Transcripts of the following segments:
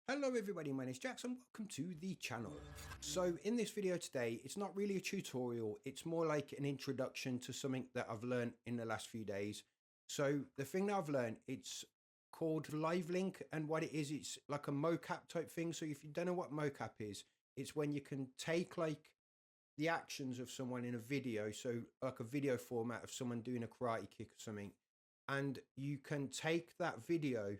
Hello everybody, my name is Jackson. Welcome to the channel. So in this video today, it's not really a tutorial, it's more like an introduction to something that I've learned in the last few days. So the thing that I've learned, it's called Live Link, and what it is, it's like a mocap type thing. So if you don't know what mocap is, it's when you can take like the actions of someone in a video, so like a video format of someone doing a karate kick or something, and you can take that video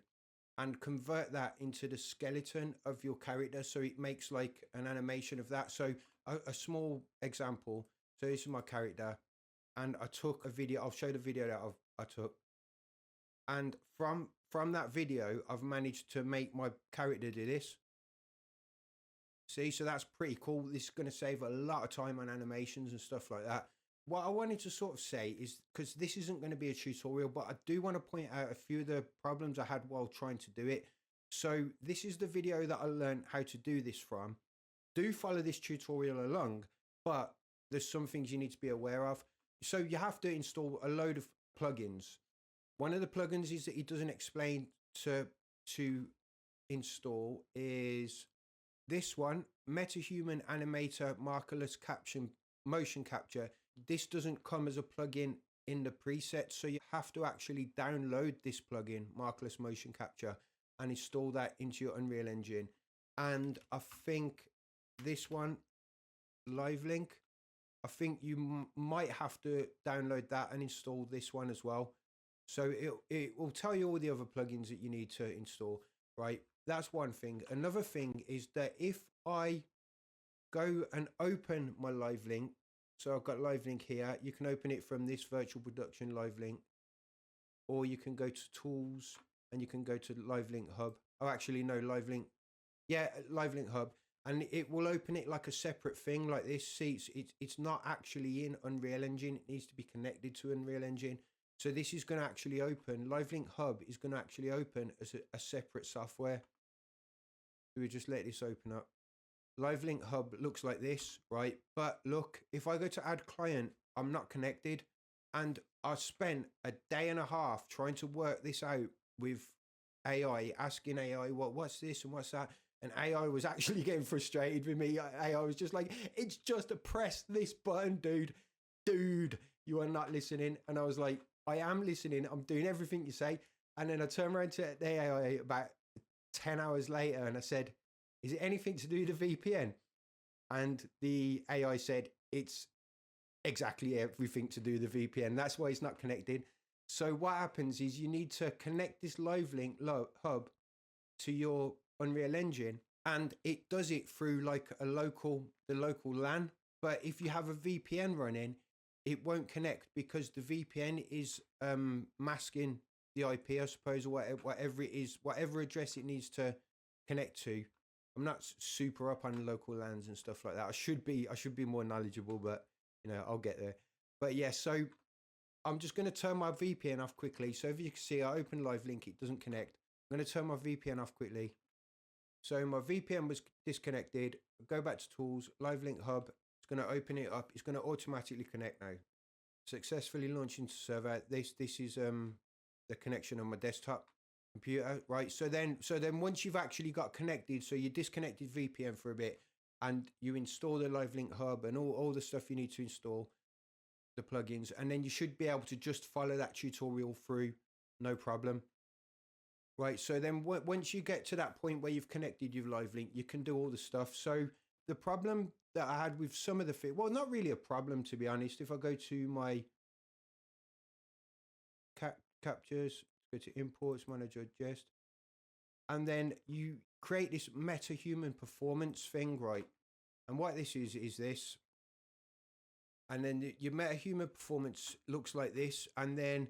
and convert that into the skeleton of your character, so it makes like an animation of that. So a small example, so this is my character, and I took a video. I'll show the video that I took, and from that video I've managed to make my character do this. See, so that's pretty cool. This is going to save a lot of time on animations and stuff like that. What I wanted to sort of say is, because this isn't going to be a tutorial, but I do want to point out a few of the problems I had while trying to do it. So this is the video that I learned how to do this from. Do follow this tutorial along, but there's some things you need to be aware of. So you have to install a load of plugins. One of the plugins is that it doesn't explain to install is this one, MetaHuman Animator Markerless Caption Motion Capture. This doesn't come as a plugin in the preset, so you have to actually download this plugin, Markerless Motion Capture, and install that into your Unreal Engine. And I think this one, Live Link, I think you might have to download that and install this one as well. So it will tell you all the other plugins that you need to install, right? That's one thing. Another thing is that if I go and open my Live Link, so I've got Live Link here, you can open it from this virtual production Live Link, or you can go to tools and you can go to Live Link Hub. Oh, actually, no, Live Link. Yeah, Live Link Hub. And it will open it like a separate thing like this. See, it's not actually in Unreal Engine. It needs to be connected to Unreal Engine. So this is going to actually open, Live Link Hub is going to actually open as a separate software. So we just let this open up. Live Link Hub looks like this, right? But look, if I go to add client, I'm not connected. And I spent a day and a half trying to work this out with AI, asking AI, what's this and what's that? And AI was actually getting frustrated with me. AI was just like, it's just to press this button, dude. Dude, you are not listening. And I was like, I am listening. I'm doing everything you say. And then I turned around to the AI about 10 hours later and I said, is it anything to do with the VPN? And the AI said, it's exactly everything to do with the VPN. That's why it's not connected. So what happens is you need to connect this Live Link hub to your Unreal Engine, and it does it through like the local LAN. But if you have a VPN running, it won't connect because the VPN is masking the IP, I suppose, or whatever it is, whatever address it needs to connect to. I'm not super up on local LANs and stuff like that. I should be more knowledgeable, but you know, I'll get there. But yeah, so I'm just going to turn my VPN off quickly. So if you can see, I open Live Link, it doesn't connect. I'm going to turn my VPN off quickly. So my VPN was disconnected. Go back to tools, Live Link Hub. It's going to open it up. It's going to automatically connect now. Successfully launching to server. This is the connection on my desktop computer, right? So then once you've actually got connected, so you disconnected VPN for a bit and you install the Live Link Hub and all the stuff you need to install, the plugins, and then you should be able to just follow that tutorial through, no problem. Right, so then once you get to that point where you've connected your Live Link, you can do all the stuff. So the problem that I had with some of the well, not really a problem, to be honest. If I go to my captures, go to imports, manager, jest, and then you create this MetaHuman performance thing, right? And what this is this, and then your MetaHuman performance looks like this. And then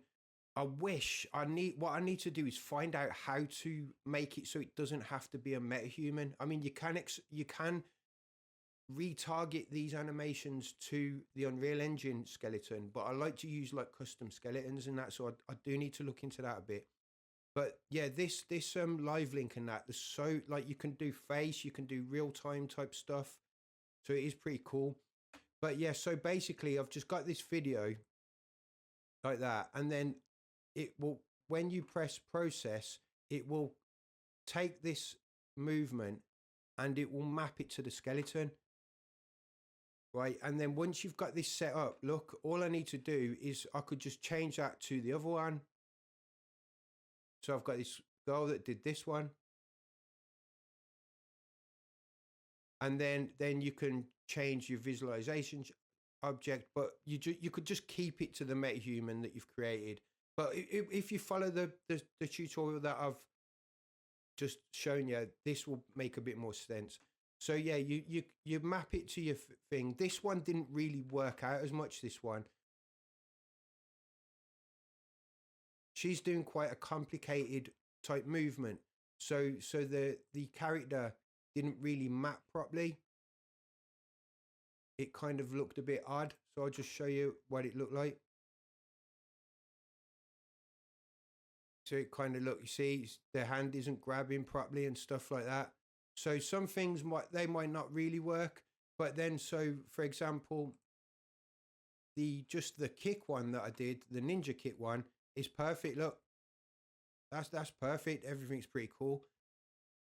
what I need to do is find out how to make it so it doesn't have to be a MetaHuman. I mean, you can retarget these animations to the Unreal Engine skeleton, but I like to use like custom skeletons and that, so I do need to look into that a bit. But yeah, this Live Link and that, there's so like you can do face, you can do real-time type stuff, so it is pretty cool. But yeah, so basically I've just got this video like that, and then it will, when you press process, it will take this movement and it will map it to the skeleton. Right, and then once you've got this set up, look, all I need to do is I could just change that to the other one. So I've got this girl that did this one. And then you can change your visualization object, but you could just keep it to the metahuman that you've created. But if you follow the tutorial that I've just shown you, this will make a bit more sense. So yeah, you map it to your thing. This one didn't really work out as much, this one. She's doing quite a complicated type movement. So the character didn't really map properly. It kind of looked a bit odd. So I'll just show you what it looked like. So it kind of look, you see, the hand isn't grabbing properly and stuff like that. So some things might not really work, but then, so for example, just the kick one that I did, the ninja kick one, is perfect. Look, that's perfect. Everything's pretty cool.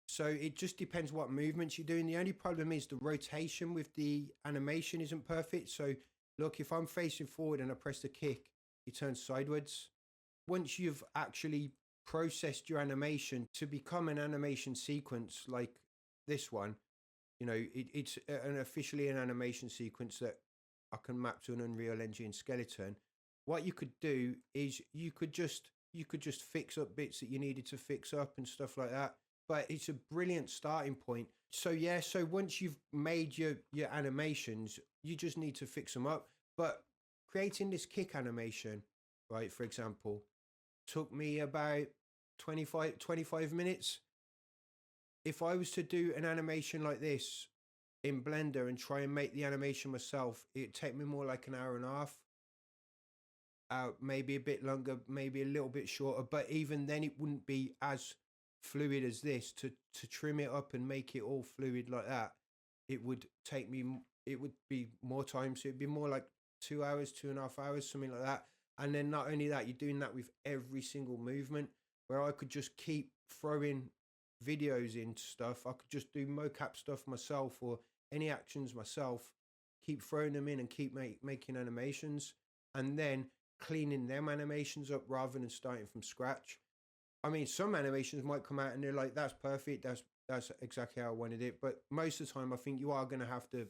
So it just depends what movements you're doing. The only problem is the rotation with the animation isn't perfect. So look, if I'm facing forward and I press the kick, it turns sideways. Once you've actually processed your animation to become an animation sequence like this one, you know, it's officially an animation sequence that I can map to an Unreal Engine skeleton. What you could do is you could just fix up bits that you needed to fix up and stuff like that. But it's a brilliant starting point. So yeah, so once you've made your animations, you just need to fix them up. But creating this kick animation, right, for example, took me about 25 minutes. If I was to do an animation like this in Blender and try and make the animation myself, it'd take me more like an hour and a half. Maybe a bit longer, maybe a little bit shorter, but even then it wouldn't be as fluid as this. To trim it up and make it all fluid like that, it would be more time. So it'd be more like 2 hours, 2.5 hours, something like that. And then not only that, you're doing that with every single movement, where I could just keep throwing videos into stuff. I could just do mocap stuff myself or any actions myself, keep throwing them in and keep making animations, and then cleaning them animations up rather than starting from scratch. I mean, some animations might come out and they're like, that's perfect, that's exactly how I wanted it. But most of the time, I think you are going to have to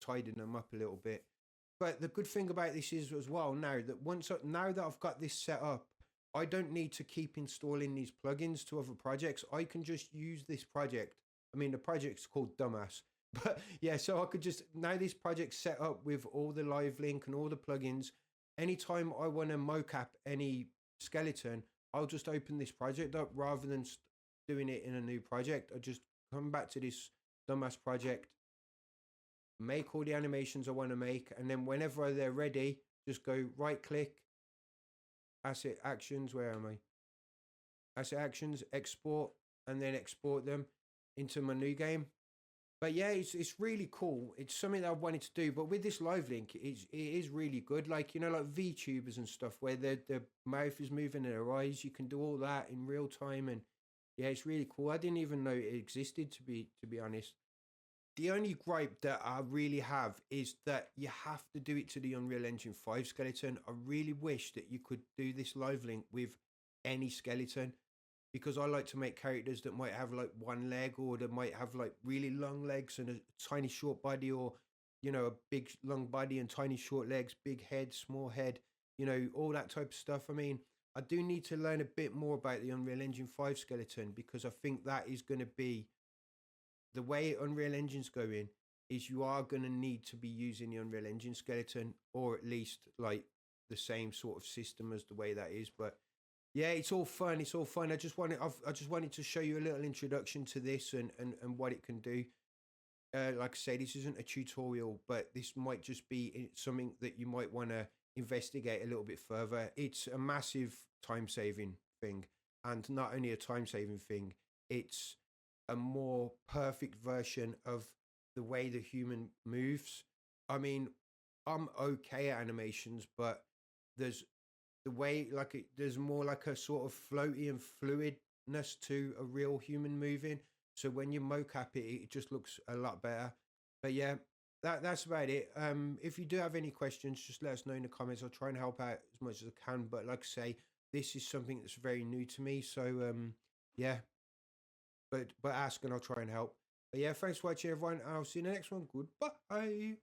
tidy them up a little bit. But the good thing about this is as well, now that I've got this set up, I don't need to keep installing these plugins to other projects. I can just use this project. I mean, the project's called Dumbass. But yeah, so I could just, now this project's set up with all the live link and all the plugins. Anytime I want to mocap any skeleton, I'll just open this project up rather than doing it in a new project. I just come back to this Dumbass project, make all the animations I want to make, and then whenever they're ready, just go right click, asset actions, where am I? Asset actions, export, and then export them into my new game. But yeah, it's really cool. It's something that I've wanted to do. But with this live link, it is really good. Like, you know, like VTubers and stuff where their mouth is moving and their eyes, you can do all that in real time. And yeah, it's really cool. I didn't even know it existed, to be honest. The only gripe that I really have is that you have to do it to the Unreal Engine 5 skeleton. I really wish that you could do this live link with any skeleton, because I like to make characters that might have like one leg, or that might have like really long legs and a tiny short body, or, you know, a big long body and tiny short legs, big head, small head, you know, all that type of stuff. I mean, I do need to learn a bit more about the Unreal Engine 5 skeleton, because I think that is going to be the way Unreal Engine's going, is you are going to need to be using the Unreal Engine skeleton, or at least like the same sort of system as the way that is. But yeah, it's all fun. It's all fun. I just wanted to show you a little introduction to this and what it can do. Like I say, this isn't a tutorial, but this might just be something that you might want to investigate a little bit further. It's a massive time-saving thing, and not only a time-saving thing, it's a more perfect version of the way the human moves. I mean, I'm okay at animations, but there's the way, there's more like a sort of floaty and fluidness to a real human moving. So when you mocap it, it just looks a lot better. But yeah, that's about it. If you do have any questions, just let us know in the comments. I'll try and help out as much as I can. But like I say, this is something that's very new to me. So yeah, but ask and I'll try and help. But yeah, thanks for watching, everyone. I'll see you in the next one. Goodbye.